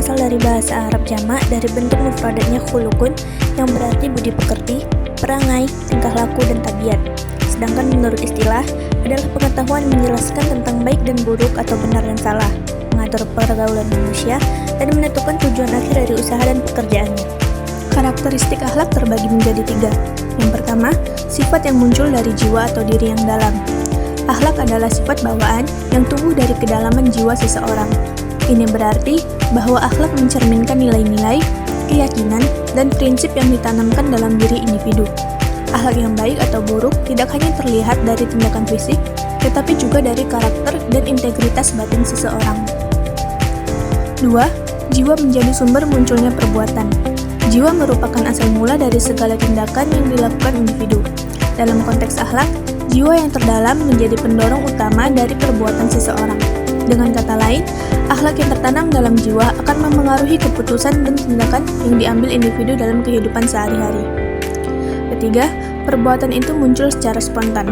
berasal dari bahasa Arab jamak dari bentuk mufradanya khuluqun yang berarti budi pekerti, perangai, tingkah laku, dan tabiat. Sedangkan menurut istilah adalah pengetahuan menjelaskan tentang baik dan buruk atau benar dan salah, mengatur pergaulan manusia, dan menentukan tujuan akhir dari usaha dan pekerjaannya. Karakteristik akhlak terbagi menjadi 3. Yang pertama, sifat yang muncul dari jiwa atau diri yang dalam. Akhlak adalah sifat bawaan yang tumbuh dari kedalaman jiwa seseorang. Ini berarti bahwa akhlak mencerminkan nilai-nilai, keyakinan, dan prinsip yang ditanamkan dalam diri individu. Akhlak yang baik atau buruk tidak hanya terlihat dari tindakan fisik, tetapi juga dari karakter dan integritas batin seseorang. 2. Jiwa menjadi sumber munculnya perbuatan. Jiwa merupakan asal mula dari segala tindakan yang dilakukan individu. Dalam konteks akhlak, jiwa yang terdalam menjadi pendorong utama dari perbuatan seseorang. Dengan kata lain, akhlak yang tertanam dalam jiwa akan memengaruhi keputusan dan tindakan yang diambil individu dalam kehidupan sehari-hari. Ketiga, perbuatan itu muncul secara spontan.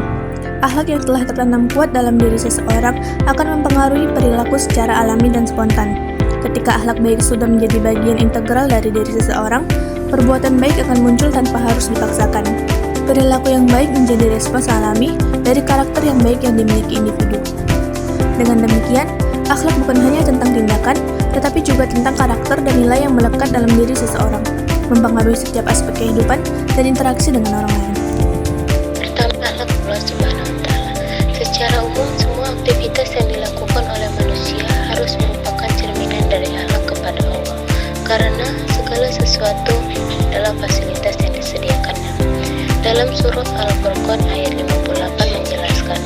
Akhlak yang telah tertanam kuat dalam diri seseorang akan mempengaruhi perilaku secara alami dan spontan. Ketika akhlak baik sudah menjadi bagian integral dari diri seseorang, perbuatan baik akan muncul tanpa harus dipaksakan. Perilaku yang baik menjadi respons alami dari karakter yang baik yang dimiliki individu. Dengan demikian, akhlak bukan hanya tentang tindakan, tetapi juga tentang karakter dan nilai yang melekat dalam diri seseorang, mempengaruhi setiap aspek kehidupan dan interaksi dengan orang lain. Pertama, akhlak Allah Subhanahu wa Ta'ala. Secara umum, semua aktivitas yang dilakukan oleh manusia harus merupakan cerminan dari akhlak kepada Allah, karena segala sesuatu adalah fasilitas yang disediakannya. Dalam surat Al-Furqan ayat 58 menjelaskan,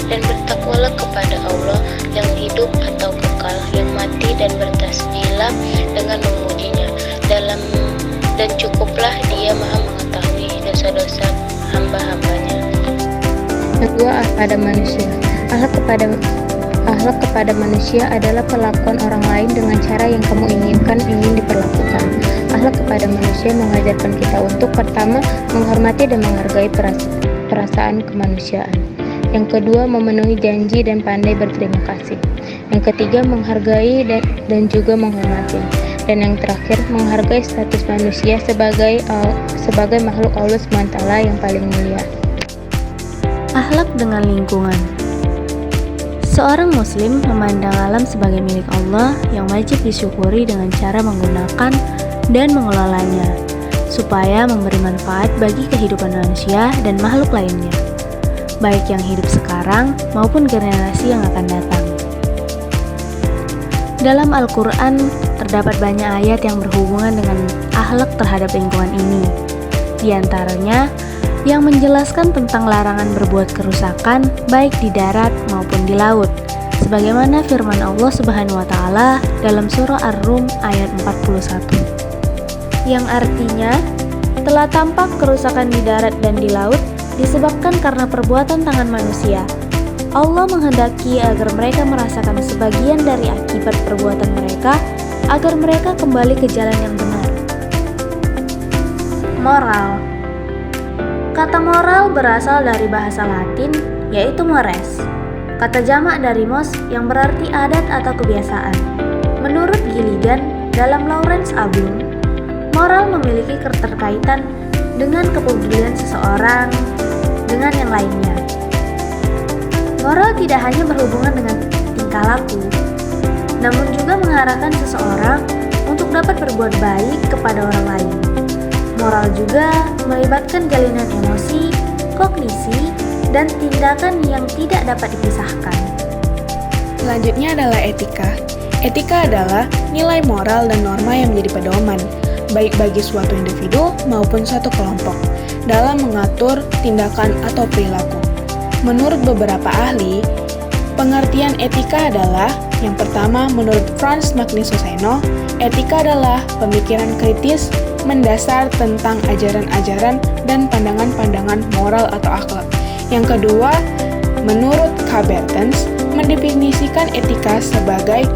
dan bertakwalah kepada Allah yang hidup atau kekal, yang mati, dan bertasbihlah dengan memujinya dan cukuplah dia maha mengetahui dosa-dosa hamba-hambanya. Kedua, pada manusia. Akhlak kepada manusia adalah perlakuan orang lain dengan cara yang kamu ingin diperlakukan. Akhlak kepada manusia mengajarkan kita untuk pertama, menghormati dan menghargai perasaan kemanusiaan. Yang kedua, memenuhi janji dan pandai berterima kasih. Yang ketiga, menghargai dan juga menghormati. Dan yang terakhir, menghargai status manusia sebagai makhluk Allah SWT yang paling mulia. Akhlak dengan lingkungan. Seorang muslim memandang alam sebagai milik Allah yang wajib disyukuri dengan cara menggunakan dan mengelolanya, supaya memberi manfaat bagi kehidupan manusia dan makhluk lainnya, baik yang hidup sekarang maupun generasi yang akan datang. Dalam Al-Quran, terdapat banyak ayat yang berhubungan dengan akhlak terhadap lingkungan ini. Di antaranya, yang menjelaskan tentang larangan berbuat kerusakan baik di darat maupun di laut, sebagaimana firman Allah Subhanahu wa Ta'ala dalam surah Ar-Rum ayat 41. Yang artinya, telah tampak kerusakan di darat dan di laut disebabkan karena perbuatan tangan manusia. Allah menghendaki agar mereka merasakan sebagian dari akibat perbuatan mereka, agar mereka kembali ke jalan yang benar. Moral. Kata moral berasal dari bahasa Latin, yaitu mores. Kata jamak dari mos yang berarti adat atau kebiasaan. Menurut Gilligan dalam Lawrence A. Bloom, moral memiliki keterkaitan dengan kepedulian seseorang dengan yang lainnya. Moral tidak hanya berhubungan dengan tingkah laku, namun juga mengarahkan seseorang untuk dapat berbuat baik kepada orang lain. Moral juga melibatkan jalinan emosi, kognisi, dan tindakan yang tidak dapat dipisahkan. Selanjutnya adalah etika. Etika adalah nilai moral dan norma yang menjadi pedoman, baik bagi suatu individu maupun suatu kelompok, dalam mengatur tindakan atau perilaku. Menurut beberapa ahli, pengertian etika adalah, yang pertama menurut Franz Magnus Suseno, etika adalah pemikiran kritis mendasar tentang ajaran-ajaran dan pandangan-pandangan moral atau akhlak. Yang kedua, menurut K. Bertens, mendefinisikan etika sebagai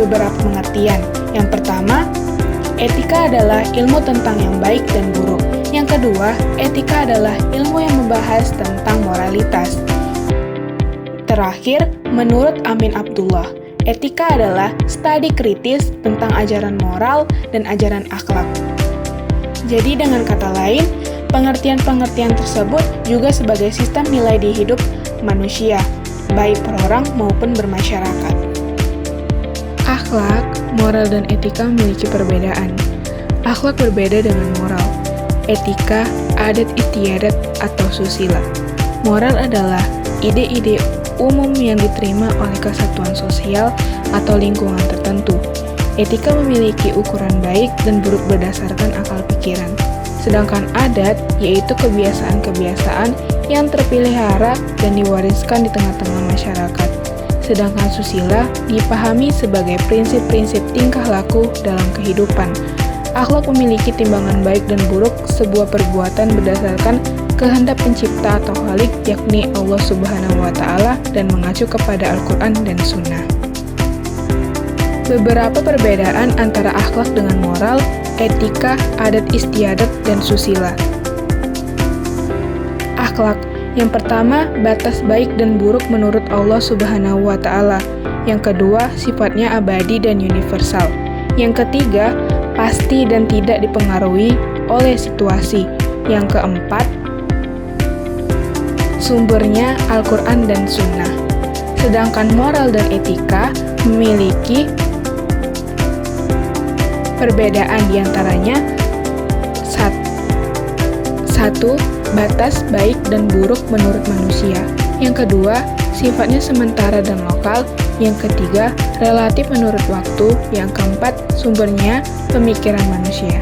beberapa pengertian. Yang pertama, etika adalah ilmu tentang yang baik dan buruk. Yang kedua, etika adalah ilmu yang membahas tentang moralitas. Terakhir, menurut Amin Abdullah, Etika adalah studi kritis tentang ajaran moral dan ajaran akhlak. Jadi dengan kata lain, pengertian-pengertian tersebut juga sebagai sistem nilai di hidup manusia, baik per orang maupun bermasyarakat. Akhlak, moral, dan etika memiliki perbedaan. Akhlak berbeda dengan moral. Etika, adat istiadat, atau susila. Moral adalah ide-ide umum yang diterima oleh kesatuan sosial atau lingkungan tertentu. Etika memiliki ukuran baik dan buruk berdasarkan akal pikiran. Sedangkan adat yaitu kebiasaan-kebiasaan yang terpelihara dan diwariskan di tengah-tengah masyarakat. Sedangkan susila dipahami sebagai prinsip-prinsip tingkah laku dalam kehidupan. Akhlak memiliki timbangan baik dan buruk sebuah perbuatan berdasarkan kehendak pencipta atau Khalik, yakni Allah Subhanahu wa Ta'ala, dan mengacu kepada Al-Quran dan Sunnah. Beberapa perbedaan antara akhlak dengan moral, etika, adat istiadat, dan susila. Akhlak. Yang pertama, batas baik dan buruk menurut Allah Subhanahu wa Ta'ala. Yang kedua, sifatnya abadi dan universal. Yang ketiga, pasti dan tidak dipengaruhi oleh situasi. Yang keempat, sumbernya Al-Quran dan Sunnah. Sedangkan moral dan etika memiliki perbedaan diantaranya: 1. Batas baik dan buruk menurut manusia. Yang kedua, sifatnya sementara dan lokal. Yang ketiga, relatif menurut waktu. Yang keempat, sumbernya pemikiran manusia.